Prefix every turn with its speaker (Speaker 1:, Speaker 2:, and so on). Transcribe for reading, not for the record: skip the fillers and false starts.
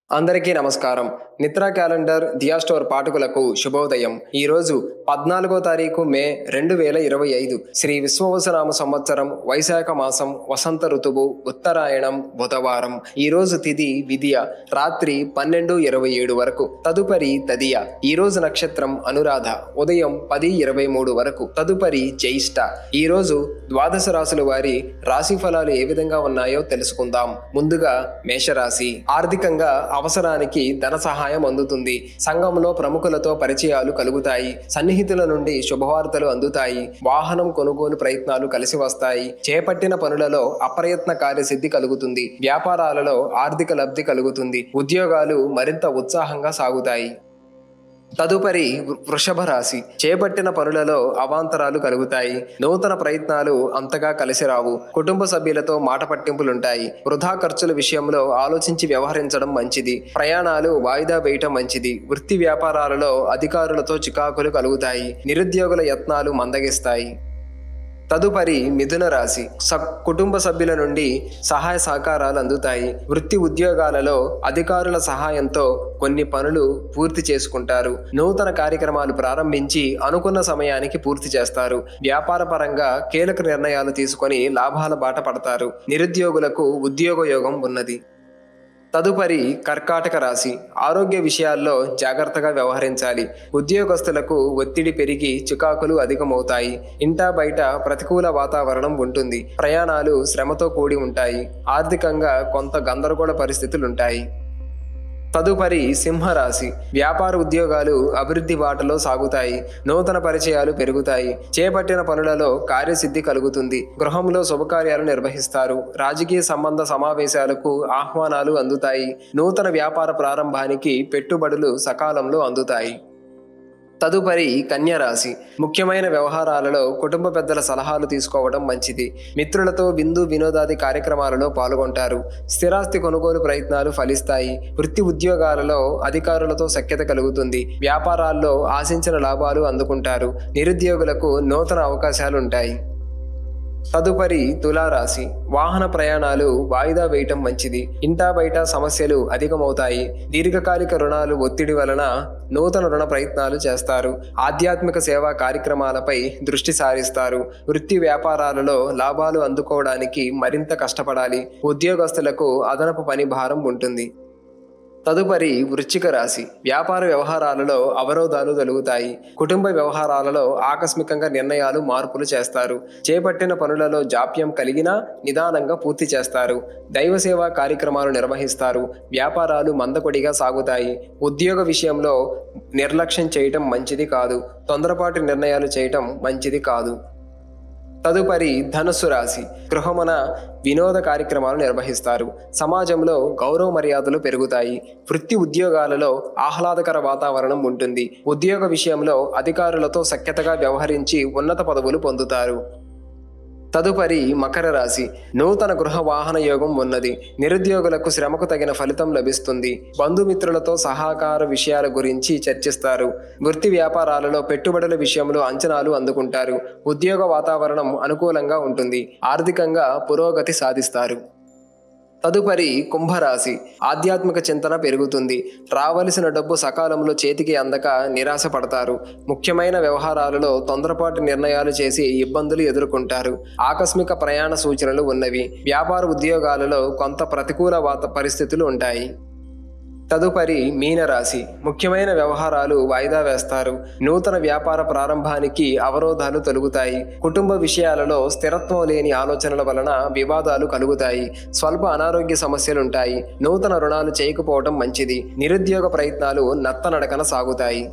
Speaker 1: అందరికీ నమస్కారం. నిత్రా క్యాలెండర్ దియా స్టోర్ పాఠకులకు శుభోదయం. ఈరోజు 14వ తారీఖు మే 2025 శ్రీ విశ్వవసునామ సంవత్సరం వైశాఖ మాసం వసంత ఋతువు ఉత్తరాయణం బుధవారం. ఈరోజు తిథి విదియ రాత్రి 12:27 వరకు, తదుపరి తదియ. ఈరోజు నక్షత్రం అనురాధ ఉదయం 10:23 వరకు, తదుపరి జ్యేష్ఠ. ఈరోజు ద్వాదశ రాశుల వారి రాశి ఫలాలు ఏ విధంగా ఉన్నాయో తెలుసుకుందాం. ముందుగా మేషరాశి. ఆర్థికంగా అవసరానికి ధన సహాయం అందుతుంది. సంఘంలో ప్రముఖులతో పరిచయాలు కలుగుతాయి. సన్నిహితుల నుండి శుభవార్తలు అందుతాయి. వాహనం కొనుగోలు ప్రయత్నాలు కలిసి వస్తాయి. చేపట్టిన పనులలో అప్రయత్న కార్యసిద్ధి కలుగుతుంది. వ్యాపారాలలో ఆర్థిక లబ్ధి కలుగుతుంది. ఉద్యోగాలు మరింత ఉత్సాహంగా సాగుతాయి. తదుపరి వృషభ రాశి. చేపట్టిన పనులలో అవాంతరాలు కలుగుతాయి. నూతన ప్రయత్నాలు అంతగా కలిసి రావు. కుటుంబ సభ్యులతో మాట పట్టింపులుంటాయి. వృధా ఖర్చుల విషయంలో ఆలోచించి వ్యవహరించడం మంచిది. ప్రయాణాలు వాయిదా వేయటం మంచిది. వృత్తి వ్యాపారాలలో అధికారులతో చికాకులు కలుగుతాయి. నిరుద్యోగుల యత్నాలు మందగిస్తాయి. తదుపరి మిథున రాశి. కుటుంబ సభ్యుల నుండి సహాయ సహకారాలు అందుతాయి. వృత్తి ఉద్యోగాలలో అధికారుల సహాయంతో కొన్ని పనులు పూర్తి చేసుకుంటారు. నూతన కార్యక్రమాలు ప్రారంభించి అనుకున్న సమయానికి పూర్తి చేస్తారు. వ్యాపార పరంగా కీలక నిర్ణయాలు తీసుకొని లాభాల బాట పడతారు. నిరుద్యోగులకు ఉద్యోగ యోగం ఉన్నది. తదుపరి కర్కాటక రాశి. ఆరోగ్య విషయాల్లో జాగ్రత్తగా వ్యవహరించాలి. ఉద్యోగస్తులకు ఒత్తిడి పెరిగి చికాకులు అధికమవుతాయి. ఇంటా బయట ప్రతికూల వాతావరణం ఉంటుంది. ప్రయాణాలు శ్రమతో కూడి ఉంటాయి. ఆర్థికంగా కొంత గందరగోళ పరిస్థితులుంటాయి. తదుపరి సింహరాశి. వ్యాపార ఉద్యోగాలు అభివృద్ధి బాటలో సాగుతాయి. నూతన పరిచయాలు పెరుగుతాయి. చేపట్టిన పనులలో కార్యసిద్ధి కలుగుతుంది. గృహంలో శుభకార్యాలు నిర్వహిస్తారు. రాజకీయ సంబంధ సమావేశాలకు ఆహ్వానాలు అందుతాయి. నూతన వ్యాపార ప్రారంభానికి పెట్టుబడులు సకాలంలో అందుతాయి. తదుపరి కన్యరాశి. ముఖ్యమైన వ్యవహారాలలో కుటుంబ పెద్దల సలహాలు తీసుకోవడం మంచిది. మిత్రులతో విందు వినోదాది కార్యక్రమాలలో పాల్గొంటారు. స్థిరాస్తి కొనుగోలు ప్రయత్నాలు ఫలిస్తాయి. వృత్తి ఉద్యోగాలలో అధికారులతో సఖ్యత కలుగుతుంది. వ్యాపారాల్లో ఆశించిన లాభాలు అందుకుంటారు. నిరుద్యోగులకు నూతన అవకాశాలుంటాయి. తదుపరి తులారాశి. వాహన ప్రయాణాలు వాయిదా వేయటం మంచిది. ఇంటా బయట సమస్యలు అధికమవుతాయి. దీర్ఘకాలిక రుణాలు ఒత్తిడి వలన నూతన రుణ ప్రయత్నాలు చేస్తారు. ఆధ్యాత్మిక సేవా కార్యక్రమాలపై దృష్టి సారిస్తారు. వృత్తి వ్యాపారాలలో లాభాలు అందుకోవడానికి మరింత కష్టపడాలి. ఉద్యోగస్తులకు అదనపు పని భారం ఉంటుంది. తదుపరి వృశ్చిక రాశి. వ్యాపార వ్యవహారాలలో అవరోధాలు తొలగుతాయి. కుటుంబ వ్యవహారాలలో ఆకస్మికంగా నిర్ణయాలు మార్పులు చేస్తారు. చేపట్టిన పనులలో జాప్యం కలిగినా నిదానంగా పూర్తి చేస్తారు. దైవ సేవా కార్యక్రమాలు నిర్వహిస్తారు. వ్యాపారాలు మందకొడిగా సాగుతాయి. ఉద్యోగ విషయంలో నిర్లక్ష్యం చేయటం మంచిది కాదు. తొందరపాటు నిర్ణయాలు చేయటం మంచిది కాదు. తదుపరి ధనుస్సు రాశి. గృహమున వినోద కార్యక్రమాలు నిర్వహిస్తారు. సమాజంలో గౌరవ మర్యాదలు పెరుగుతాయి. వృత్తి ఉద్యోగాలలో ఆహ్లాదకర వాతావరణం ఉంటుంది. ఉద్యోగ విషయంలో అధికారులతో సఖ్యతగా వ్యవహరించి ఉన్నత పదవులు పొందుతారు. తదుపరి మకర రాశి. నూతన గృహ వాహన యోగం ఉన్నది. నిరుద్యోగులకు శ్రమకు తగిన ఫలితం లభిస్తుంది. బంధుమిత్రులతో సహకార విషయాల గురించి చర్చిస్తారు. వృత్తి వ్యాపారాలలో పెట్టుబడుల విషయంలో అంచనాలు అందుకుంటారు. ఉద్యోగ వాతావరణం అనుకూలంగా ఉంటుంది. ఆర్థికంగా పురోగతి సాధిస్తారు. తదుపరి కుంభరాశి. ఆధ్యాత్మిక చింతన పెరుగుతుంది. రావలసిన డబ్బు సకాలంలో చేతికి అందక నిరాశ పడతారు. ముఖ్యమైన వ్యవహారాలలో తొందరపాటు నిర్ణయాలు చేసి ఇబ్బందులు ఎదుర్కొంటారు. ఆకస్మిక ప్రయాణ సూచనలు ఉన్నవి. వ్యాపార ఉద్యోగాలలో కొంత ప్రతికూల పరిస్థితులు ఉంటాయి. తదుపరి మీనరాశి. ముఖ్యమైన వ్యవహారాలు వాయిదా వేస్తారు. నూతన వ్యాపార ప్రారంభానికి అవరోధాలు తొలగుతాయి. కుటుంబ విషయాలలో స్థిరత్వం లేని ఆలోచనల వలన వివాదాలు కలుగుతాయి. స్వల్ప అనారోగ్య సమస్యలుంటాయి. నూతన రుణాలు చేయకపోవడం మంచిది. నిరుద్యోగ ప్రయత్నాలు నత్తనడకన సాగుతాయి.